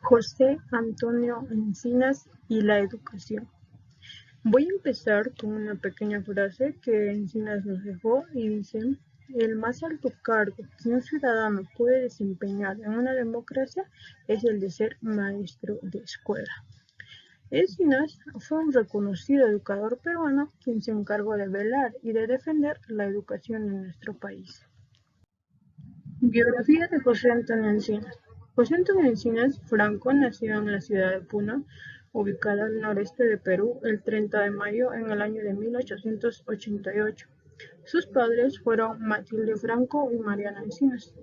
José Antonio Encinas y la educación. Voy a empezar con una pequeña frase que Encinas nos dejó y dice: el más alto cargo que un ciudadano puede desempeñar en una democracia es el de ser maestro de escuela. Encinas fue un reconocido educador peruano quien se encargó de velar y de defender la educación en nuestro país. Biografía de José Antonio Encinas. José Antonio Encinas Franco nació en la ciudad de Puno, ubicada al noreste de Perú, el 30 de mayo en el año de 1888. Sus padres fueron Matilde Franco y Mariana Encinas.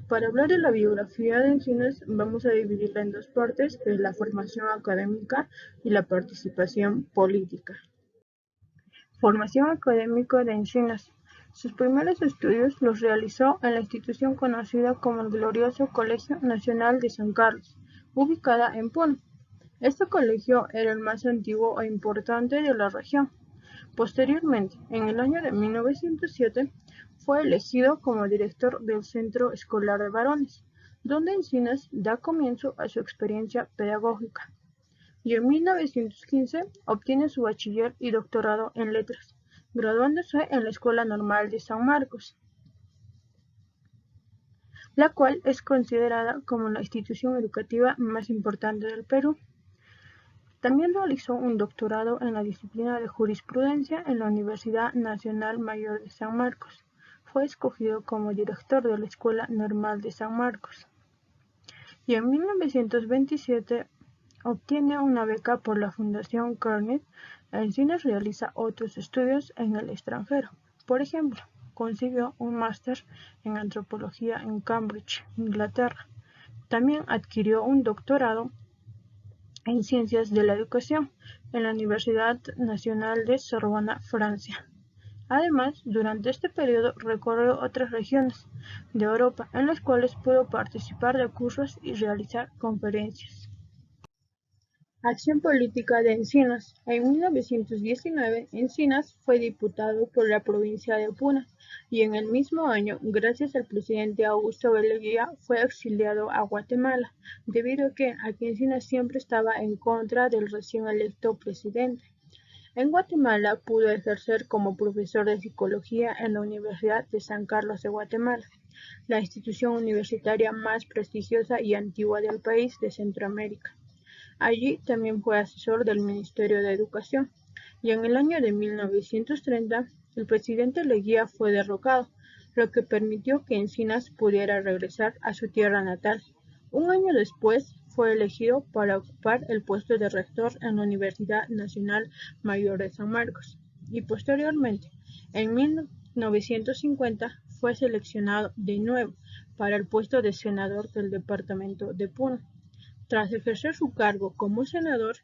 Para hablar de la biografía de Encinas, vamos a dividirla en dos partes, que es la formación académica y la participación política. Formación académica de Encinas. Sus primeros estudios los realizó en la institución conocida como el glorioso Colegio Nacional de San Carlos, ubicada en Puno. Este colegio era el más antiguo e importante de la región. Posteriormente, en el año de 1907, fue elegido como director del Centro Escolar de Varones, donde Encinas da comienzo a su experiencia pedagógica. Y en 1915 obtiene su bachiller y doctorado en letras, graduándose en la Escuela Normal de San Marcos, la cual es considerada como la institución educativa más importante del Perú. También realizó un doctorado en la disciplina de jurisprudencia en la Universidad Nacional Mayor de San Marcos. Fue escogido como director de la Escuela Normal de San Marcos. Y en 1927 obtiene una beca por la Fundación Carnegie. Encinas realiza otros estudios en el extranjero. Por ejemplo, consiguió un máster en antropología en Cambridge, Inglaterra. También adquirió un doctorado en ciencias de la educación en la Universidad Nacional de Sorbona, Francia. Además, durante este periodo recorrió otras regiones de Europa en las cuales pudo participar de cursos y realizar conferencias. Acción política de Encinas. En 1919, Encinas fue diputado por la provincia de Puno y en el mismo año, gracias al presidente Augusto B. Leguía, fue exiliado a Guatemala, debido a que Encinas siempre estaba en contra del recién electo presidente. En Guatemala pudo ejercer como profesor de psicología en la Universidad de San Carlos de Guatemala, la institución universitaria más prestigiosa y antigua del país de Centroamérica. Allí también fue asesor del Ministerio de Educación, y en el año de 1930 el presidente Leguía fue derrocado, lo que permitió que Encinas pudiera regresar a su tierra natal. Un año después fue elegido para ocupar el puesto de rector en la Universidad Nacional Mayor de San Marcos, y posteriormente, en 1950, fue seleccionado de nuevo para el puesto de senador del departamento de Puno. Tras ejercer su cargo como senador,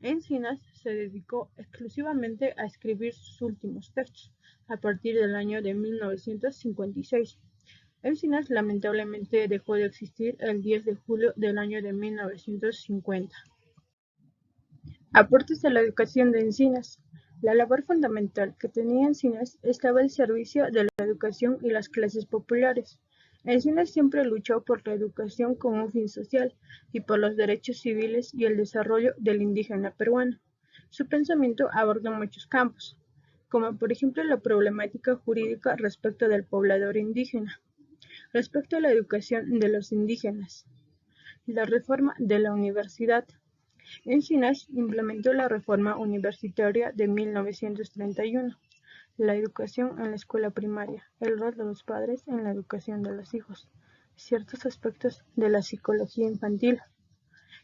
Encinas se dedicó exclusivamente a escribir sus últimos textos, a partir del año de 1956. Encinas lamentablemente dejó de existir el 10 de julio del año de 1950. Aportes a la educación de Encinas. La labor fundamental que tenía Encinas estaba al servicio de la educación y las clases populares. Encinas siempre luchó por la educación como un fin social y por los derechos civiles y el desarrollo del indígena peruano. Su pensamiento aborda muchos campos, como por ejemplo la problemática jurídica respecto del poblador indígena, respecto a la educación de los indígenas, la reforma de la universidad. Encinas implementó la reforma universitaria de 1931, la educación en la escuela primaria, el rol de los padres en la educación de los hijos, ciertos aspectos de la psicología infantil.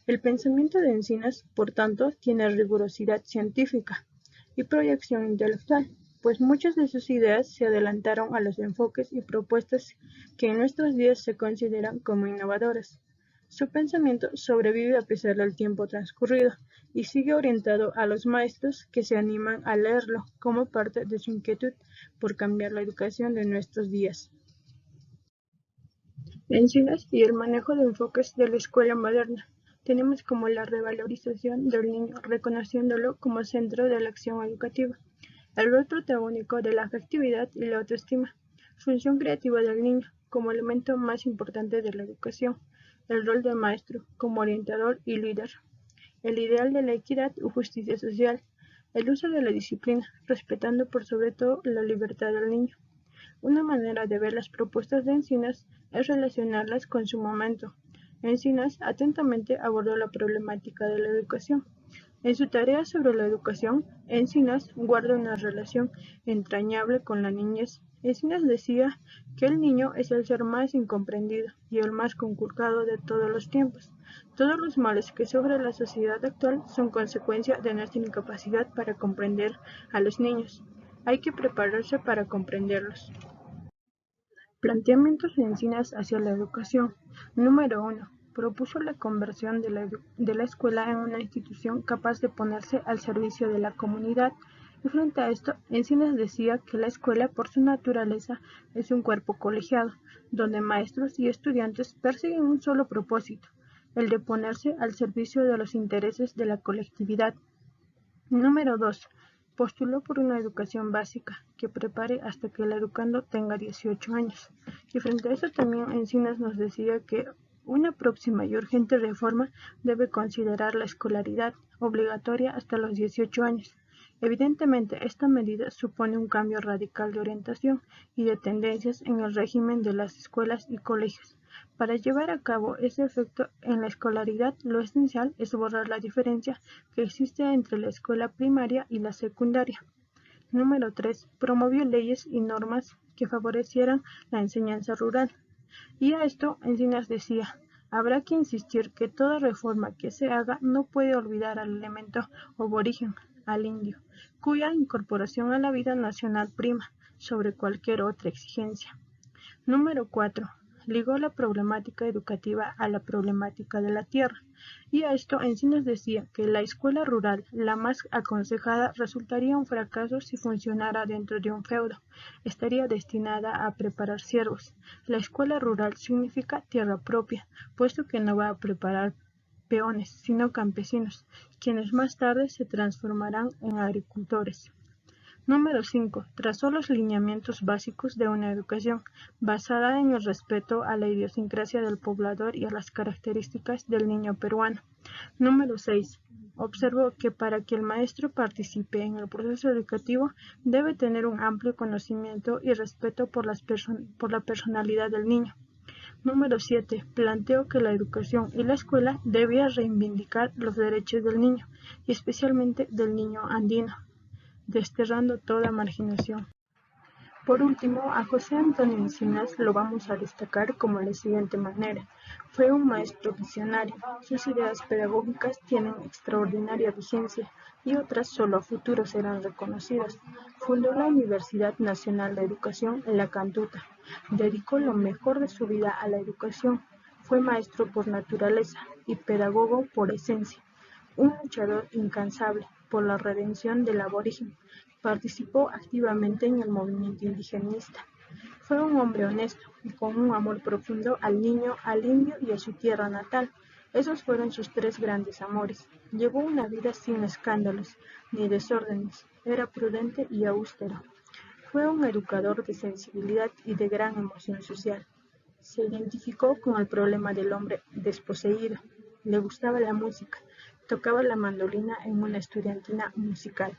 El pensamiento de Encinas, por tanto, tiene rigurosidad científica y proyección intelectual, pues muchas de sus ideas se adelantaron a los enfoques y propuestas que en nuestros días se consideran como innovadoras. Su pensamiento sobrevive a pesar del tiempo transcurrido y sigue orientado a los maestros que se animan a leerlo como parte de su inquietud por cambiar la educación de nuestros días. Encinas y el manejo de enfoques de la escuela moderna. Tenemos como la revalorización del niño, reconociéndolo como centro de la acción educativa, el rol protagónico de la afectividad y la autoestima, función creativa del niño como elemento más importante de la educación, el rol del maestro como orientador y líder, el ideal de la equidad y justicia social, el uso de la disciplina, respetando por sobre todo la libertad del niño. Una manera de ver las propuestas de Encinas es relacionarlas con su momento. Encinas atentamente abordó la problemática de la educación. En su tarea sobre la educación, Encinas guarda una relación entrañable con la niñez. Encinas decía que el niño es el ser más incomprendido y el más conculcado de todos los tiempos. Todos los males que sufre la sociedad actual son consecuencia de nuestra incapacidad para comprender a los niños. Hay que prepararse para comprenderlos. Planteamientos de Encinas hacia la educación. Número 1. Propuso la conversión de la escuela en una institución capaz de ponerse al servicio de la comunidad. Y frente a esto, Encinas decía que la escuela, por su naturaleza, es un cuerpo colegiado, donde maestros y estudiantes persiguen un solo propósito, el de ponerse al servicio de los intereses de la colectividad. Número 2. Postuló por una educación básica que prepare hasta que el educando tenga 18 años. Y frente a eso también Encinas nos decía que una próxima y urgente reforma debe considerar la escolaridad obligatoria hasta los 18 años. Evidentemente, esta medida supone un cambio radical de orientación y de tendencias en el régimen de las escuelas y colegios. Para llevar a cabo ese efecto en la escolaridad, lo esencial es borrar la diferencia que existe entre la escuela primaria y la secundaria. Número 3. Promovió leyes y normas que favorecieran la enseñanza rural. Y a esto Encinas decía, habrá que insistir que toda reforma que se haga no puede olvidar al elemento aborigen, al indio, cuya incorporación a la vida nacional prima sobre cualquier otra exigencia. Número 4. Ligó la problemática educativa a la problemática de la tierra, y a esto Encinas decía que la escuela rural, la más aconsejada, resultaría un fracaso si funcionara dentro de un feudo. Estaría destinada a preparar siervos. La escuela rural significa tierra propia, puesto que no va a preparar peones, sino campesinos, quienes más tarde se transformarán en agricultores. Número 5. Trazó los lineamientos básicos de una educación basada en el respeto a la idiosincrasia del poblador y a las características del niño peruano. Número 6. Observó que para que el maestro participe en el proceso educativo debe tener un amplio conocimiento y respeto por la personalidad del niño. Número 7. Planteó que la educación y la escuela debían reivindicar los derechos del niño, y especialmente del niño andino, desterrando toda marginación. Por último, a José Antonio Encinas lo vamos a destacar como de la siguiente manera. Fue un maestro visionario. Sus ideas pedagógicas tienen extraordinaria vigencia y otras solo a futuro serán reconocidas. Fundó la Universidad Nacional de Educación en La Cantuta. Dedicó lo mejor de su vida a la educación. Fue maestro por naturaleza y pedagogo por esencia. Un luchador incansable por la redención del aborigen. Participó activamente en el movimiento indigenista. Fue un hombre honesto y con un amor profundo al niño, al indio y a su tierra natal. Esos fueron sus tres grandes amores. Llevó una vida sin escándalos ni desórdenes. Era prudente y austero. Fue un educador de sensibilidad y de gran emoción social. Se identificó con el problema del hombre desposeído. Le gustaba la música. Tocaba la mandolina en una estudiantina musical.